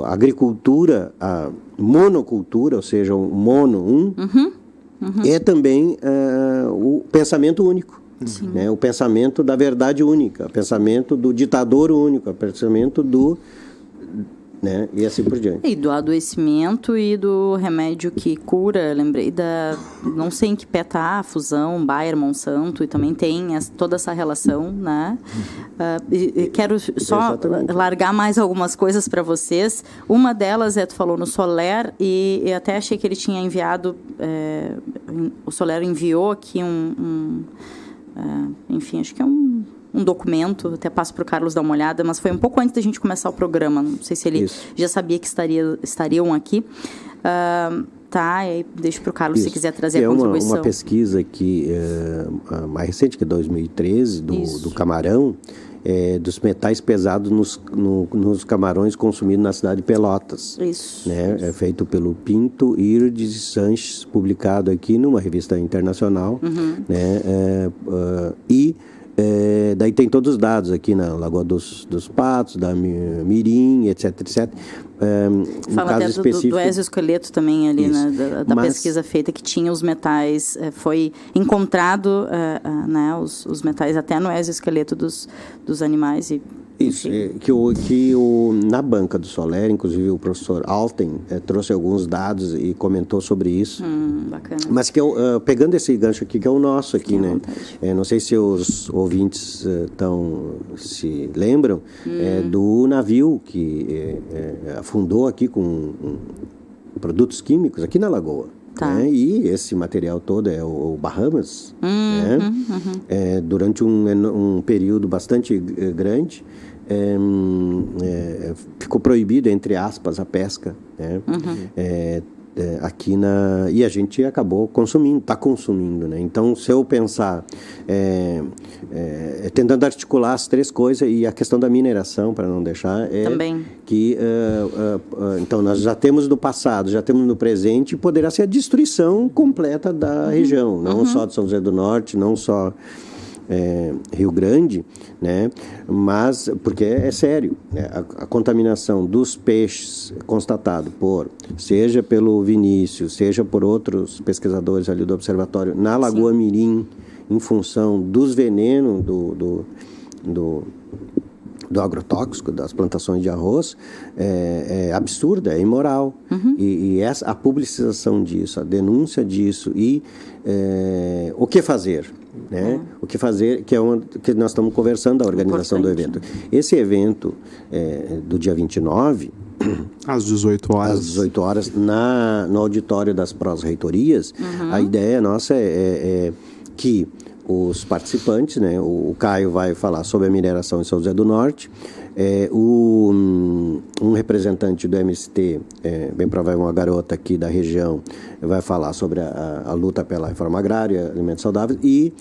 a agricultura, a monocultura, ou seja, o mono, é também o pensamento único. Né? O pensamento da verdade única, o pensamento do ditador único, o pensamento do... Né? E assim por diante. E do adoecimento e do remédio que cura, lembrei não sei em que pé tá, a fusão Bayer, Monsanto, e também tem toda essa relação, né? E quero só largar mais algumas coisas para vocês. Uma delas tu falou no Soler, e eu até achei que ele tinha enviado, o Soler enviou aqui enfim, acho que é um documento, até passo para o Carlos dar uma olhada, mas foi um pouco antes da gente começar o programa, não sei se ele já sabia que estariam aqui. Tá, e aí deixo para o Carlos se quiser trazer a contribuição. Uma pesquisa que mais recente, que é 2013, do camarão, dos metais pesados nos camarões consumidos na cidade de Pelotas. Isso. Né? É feito pelo Pinto, Irdes e Sanches, publicado aqui numa revista internacional. Né? Daí tem todos os dados aqui na Lagoa dos Patos, da Mirim, etc, etc. Fala até do exoesqueleto também ali, né, da pesquisa feita, que tinha os metais, foi encontrado né, os metais até no exoesqueleto dos animais. Isso, na banca do Soler, inclusive o professor Alten trouxe alguns dados e comentou sobre isso. Bacana. Mas que pegando esse gancho aqui, que é o nosso aqui, né? Não sei se os ouvintes se lembram do navio que afundou aqui com produtos químicos aqui na Lagoa. Tá. Né? E esse material todo é o Bahamas. Né? Durante um período bastante grande, ficou proibido, entre aspas, a pesca. Né? Aqui e a gente acabou consumindo, está consumindo, né? Então, se eu pensar tentando articular as três coisas, e a questão da mineração, para não deixar, também. Que então nós já temos no passado, já temos no presente, e poderá ser a destruição completa da região, não só de São José do Norte, não só Rio Grande, né? Mas porque é sério, né? A contaminação dos peixes constatado seja pelo Vinícius, seja por outros pesquisadores ali do observatório na Lagoa Mirim, em função dos venenos do agrotóxico das plantações de arroz, é absurda, é imoral. E a publicização disso, a denúncia disso e o que fazer? Né? O que fazer, que nós estamos conversando, a organização do evento. Esse evento do dia 29, às 18 horas. Às 18 horas, no auditório das prós-reitorias, a ideia nossa é que os participantes, né, o Caio vai falar sobre a mineração em São José do Norte, um representante do MST, bem provável uma garota aqui da região, vai falar sobre a luta pela reforma agrária, alimentos saudáveis, e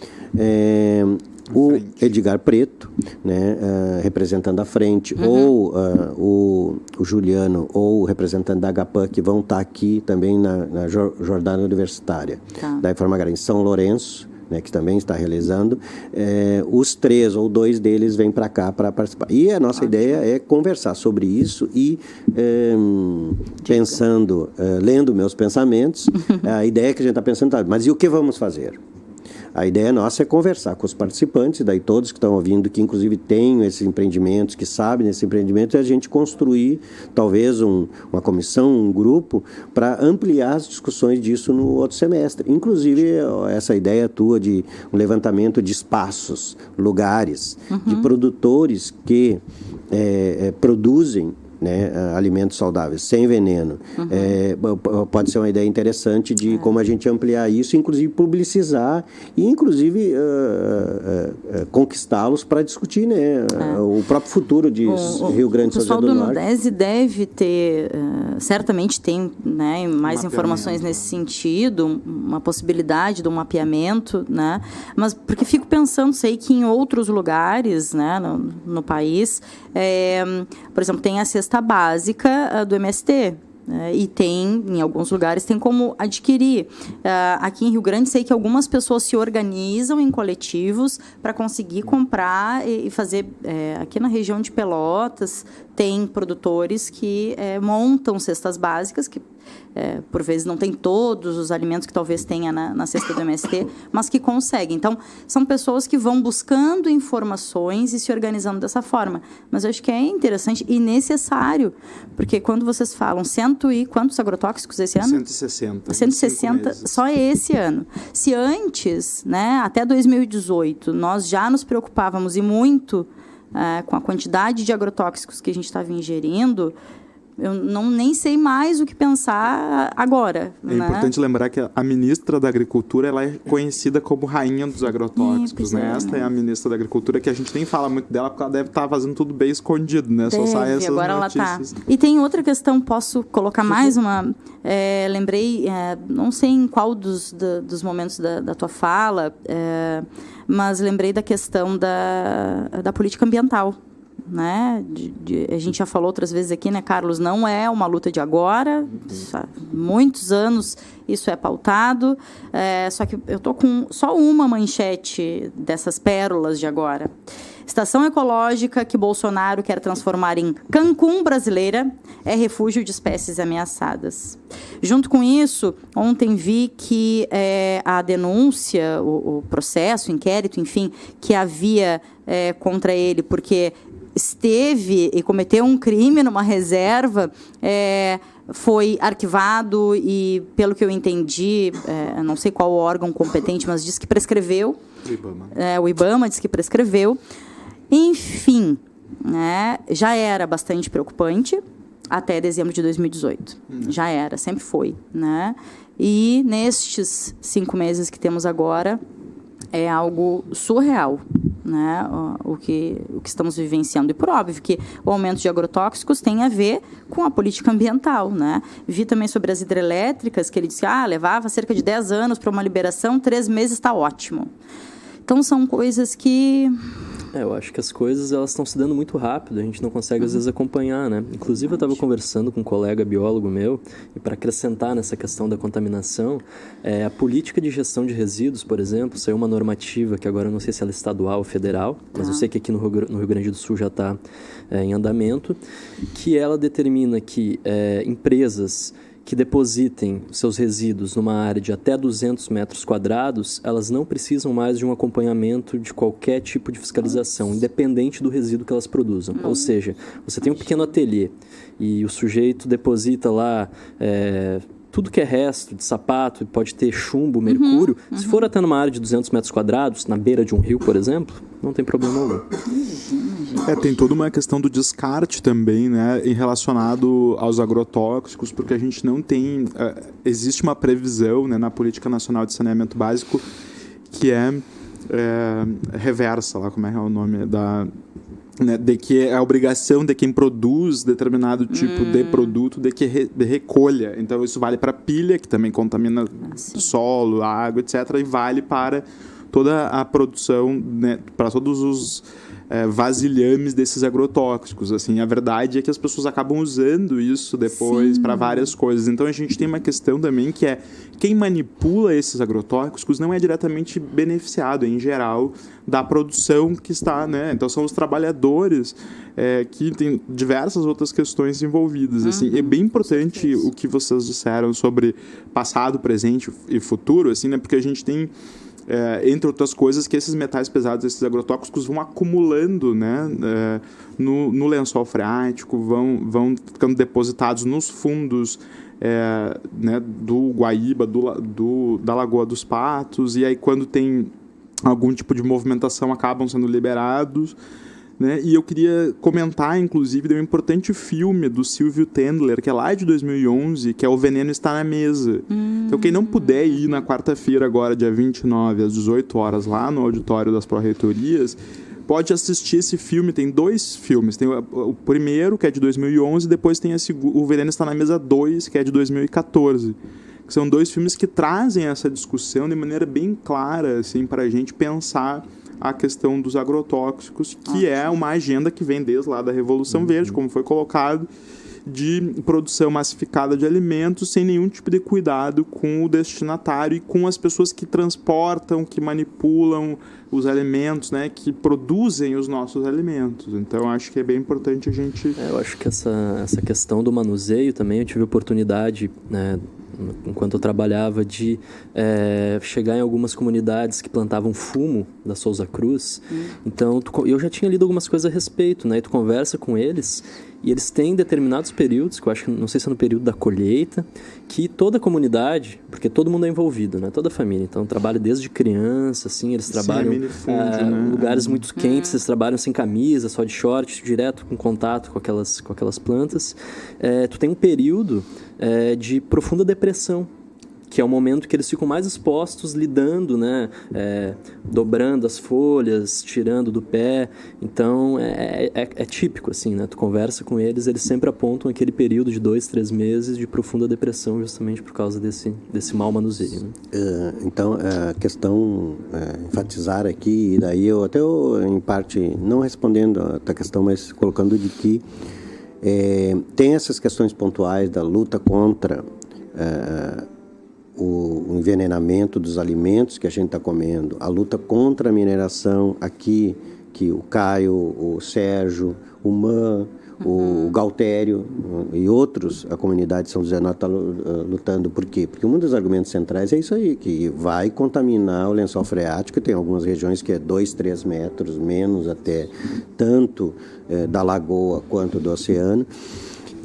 o Edgar Preto, né, representando a frente, ou o Juliano, ou o representante da HPAN, que vão estar aqui também na Jornada Universitária da Reforma Agrária em São Lourenço, né, que também está realizando. Os 3 ou 2 deles vêm para cá para participar. E a nossa ideia é conversar sobre isso e pensando, lendo meus pensamentos, a ideia que a gente está pensando, mas e o que vamos fazer? A ideia nossa é conversar com os participantes, daí todos que estão ouvindo, que inclusive têm esses empreendimentos, que sabem desses empreendimentos, e a gente construir talvez uma comissão, um grupo, para ampliar as discussões disso no outro semestre. Inclusive, essa ideia tua de um levantamento de espaços, lugares, de produtores que produzem, né, alimentos saudáveis, sem veneno. Pode ser uma ideia interessante de como a gente ampliar isso, inclusive publicizar e inclusive conquistá-los para discutir, né, o próprio futuro de Rio Grande do Sul. O pessoal do Nudese deve ter, certamente tem, né, mais informações nesse sentido, uma possibilidade de um mapeamento, né, mas porque fico pensando, sei que em outros lugares, né, no país, por exemplo, tem a cesta básica do MST, e tem, em alguns lugares, tem como adquirir. Aqui em Rio Grande, sei que algumas pessoas se organizam em coletivos para conseguir comprar e fazer. Aqui na região de Pelotas, tem produtores que montam cestas básicas, que por vezes não tem todos os alimentos que talvez tenha na cesta do MST, mas que conseguem. Então, são pessoas que vão buscando informações e se organizando dessa forma. Mas eu acho que é interessante e necessário, porque quando vocês falam e quantos agrotóxicos esse ano? 160. 160 só esse ano. Se antes, né, até 2018, nós já nos preocupávamos e muito com a quantidade de agrotóxicos que a gente estava ingerindo, eu nem sei mais o que pensar agora. É importante lembrar que a ministra da Agricultura, ela é conhecida como rainha dos agrotóxicos, né? Esta é a ministra da Agricultura, que a gente nem fala muito dela, porque ela deve estar fazendo tudo bem escondido, né? Só sai essas agora notícias. Ela tá. E tem outra questão, posso colocar mais uma? Lembrei, não sei em qual dos momentos da tua fala, mas lembrei da questão da política ambiental. Né? A gente já falou outras vezes aqui, né, Carlos? Não é uma luta de agora, há muitos anos isso é pautado, só que eu estou com só uma manchete dessas pérolas de agora. Estação ecológica que Bolsonaro quer transformar em Cancún brasileira é refúgio de espécies ameaçadas. Junto com isso, ontem vi que a denúncia, o processo, o inquérito, enfim, que havia contra ele, porque esteve e cometeu um crime numa reserva, foi arquivado e, pelo que eu entendi, não sei qual órgão competente, mas diz que prescreveu. O IBAMA. O IBAMA diz que prescreveu. Enfim, né, já era bastante preocupante até dezembro de 2018. Já era, sempre foi. Né? E nestes 5 meses que temos agora, é algo surreal, né, o que estamos vivenciando. E por óbvio que o aumento de agrotóxicos tem a ver com a política ambiental. Né? Vi também sobre as hidrelétricas, que ele disse que levava cerca de 10 anos para uma liberação, 3 meses está ótimo. Então, são coisas que... Eu acho que as coisas elas estão se dando muito rápido, a gente não consegue às vezes acompanhar, né? Inclusive eu estava conversando com um colega biólogo meu, e para acrescentar nessa questão da contaminação, a política de gestão de resíduos, por exemplo, saiu uma normativa que agora eu não sei se ela é estadual ou federal, mas eu sei que aqui no Rio Grande do Sul já está em andamento, que ela determina que empresas que depositem seus resíduos numa área de até 200 metros quadrados, elas não precisam mais de um acompanhamento de qualquer tipo de fiscalização, independente do resíduo que elas produzam. Ou seja, você tem um pequeno ateliê e o sujeito deposita lá tudo que é resto de sapato, pode ter chumbo, mercúrio. Se for até numa área de 200 metros quadrados, na beira de um rio, por exemplo, não tem problema algum. Tem toda uma questão do descarte também, né, relacionado aos agrotóxicos, porque a gente não tem... existe uma previsão, né, na Política Nacional de Saneamento Básico que reversa, lá como é o nome né, de que é a obrigação de quem produz determinado tipo de produto de que recolha. Então, isso vale para pilha, que também contamina solo, água, etc. E vale para toda a produção, né, para todos os vasilhames desses agrotóxicos. Assim, a verdade é que as pessoas acabam usando isso depois para várias coisas. Então, a gente tem uma questão também que quem manipula esses agrotóxicos não é diretamente beneficiado, em geral, da produção que está, né? Então, são os trabalhadores que tem diversas outras questões envolvidas. Assim, é bem importante o que vocês disseram sobre passado, presente e futuro, assim, né? Porque a gente tem entre outras coisas, que esses metais pesados, esses agrotóxicos, vão acumulando, né, no lençol freático, vão ficando depositados nos fundos né, do Guaíba, da Lagoa dos Patos, e aí quando tem algum tipo de movimentação acabam sendo liberados. Né? E eu queria comentar, inclusive, de um importante filme do Silvio Tendler, que é lá de 2011, que é O Veneno Está na Mesa. Então, quem não puder ir na quarta-feira agora, dia 29, às 18 horas, lá no auditório das Pró-Reitorias, pode assistir esse filme. Tem 2 filmes. Tem o primeiro, que é de 2011, e depois tem O Veneno Está na Mesa 2, que é de 2014. Que são 2 filmes que trazem essa discussão de maneira bem clara, assim, para a gente pensar a questão dos agrotóxicos, que é uma agenda que vem desde lá da Revolução Verde, como foi colocado, de produção massificada de alimentos sem nenhum tipo de cuidado com o destinatário e com as pessoas que transportam, que manipulam os alimentos, né, que produzem os nossos alimentos. Então, acho que é bem importante a gente... Eu acho que essa questão do manuseio também, eu tive oportunidade, né, enquanto eu trabalhava, de chegar em algumas comunidades que plantavam fumo da Souza Cruz. Então, eu já tinha lido algumas coisas a respeito, né? E tu conversa com eles e eles têm determinados períodos, que eu acho que, não sei se é no período da colheita, que toda a comunidade, porque todo mundo é envolvido, né? Toda a família. Então, trabalha desde criança, assim, eles trabalham em lugares muito quentes, eles trabalham sem camisa, só de short, direto com contato com aquelas plantas. Tu tem um período de profunda depressão, que é o momento que eles ficam mais expostos, lidando, né, dobrando as folhas, tirando do pé. Então, é típico, assim, né? Tu conversa com eles, eles sempre apontam aquele período de 2, 3 meses de profunda depressão, justamente por causa desse mau manuseio, né? Então, a questão, enfatizar aqui, e daí eu em parte, não respondendo a tua questão, mas colocando de que tem essas questões pontuais da luta contra o envenenamento dos alimentos que a gente está comendo, a luta contra a mineração aqui, que o Caio, o Sérgio, o Man, o Galtério e outros, a comunidade de São José está lutando. Por quê? Porque um dos argumentos centrais é isso aí, que vai contaminar o lençol freático. Tem algumas regiões que é 2, 3 metros, menos até, tanto da lagoa quanto do oceano.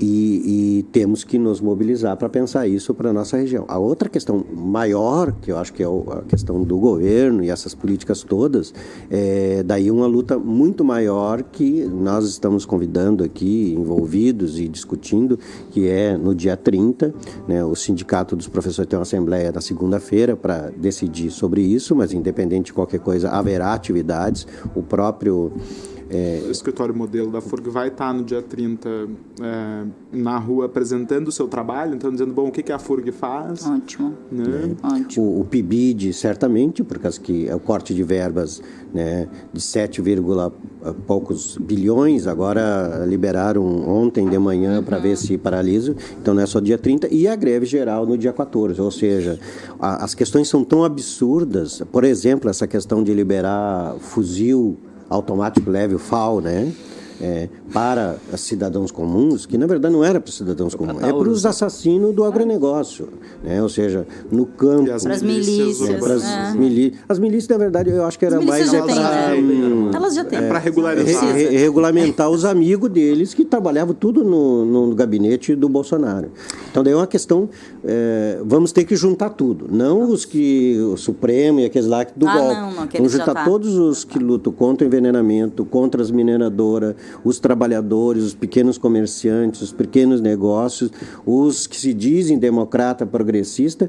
E temos que nos mobilizar para pensar isso para a nossa região. A outra questão maior, que eu acho que é a questão do governo e essas políticas todas, é daí uma luta muito maior que nós estamos convidando aqui, envolvidos e discutindo, que é no dia 30, né, o Sindicato dos Professores tem uma assembleia na segunda-feira para decidir sobre isso, mas independente de qualquer coisa, haverá atividades. O próprio... O escritório modelo da FURG vai estar no dia 30 na rua apresentando o seu trabalho, então dizendo, bom, o que a FURG faz. Ótimo. Né? Ótimo. O PIBID, certamente, por causa que é o corte de verbas, né, de 7, poucos bilhões, agora liberaram ontem de manhã para ver se paralisa, então não é só dia 30, e a greve geral no dia 14, ou seja, as questões são tão absurdas, por exemplo, essa questão de liberar fuzil automático leve, o FAL, né? Para cidadãos comuns, que na verdade não era para cidadãos comuns, é para os assassinos do agronegócio, né? Ou seja, no campo. Para as milícias. As milícias, na verdade, eu acho que era mais para. Elas já têm. Para regularizar. Regulamentar os amigos deles que trabalhavam tudo no gabinete do Bolsonaro. Então, daí é uma questão. Vamos ter que juntar tudo. Não os que. O Supremo e aqueles lá do golpe. Não, vamos juntar todos os que lutam contra o envenenamento, contra as mineradoras, os trabalhadores, os pequenos comerciantes, os pequenos negócios, os que se dizem democrata progressista,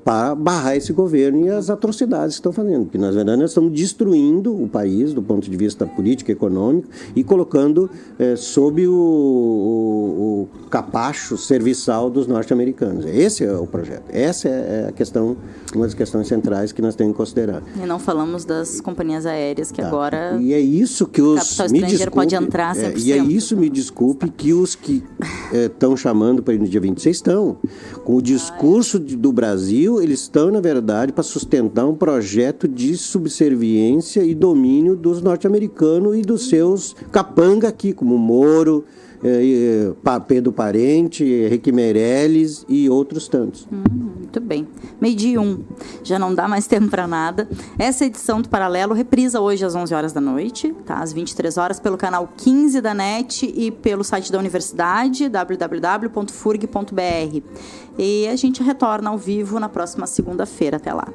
para barrar esse governo e as atrocidades que estão fazendo. Porque, na verdade, nós estamos destruindo o país do ponto de vista político e econômico e colocando sob o capacho serviçal dos norte-americanos. Esse é o projeto. Essa é a questão, uma das questões centrais que nós temos que considerar. E não falamos das companhias aéreas que agora... E é isso que os... pode entrar 100%. E é isso, me desculpe, que os que estão chamando para ir no dia 26 estão. Com o discurso do Brasil, eles estão, na verdade, para sustentar um projeto de subserviência e domínio dos norte-americanos e dos seus capanga aqui, como Moro, Pedro Parente, Henrique Meirelles e outros tantos. Muito bem. 12:01. Já não dá mais tempo para nada. Essa edição do Paralelo reprisa hoje às 11 horas da noite, tá? Às 23 horas, pelo canal 15 da NET e pelo site da universidade, www.furg.br. E a gente retorna ao vivo na próxima segunda-feira. Até lá.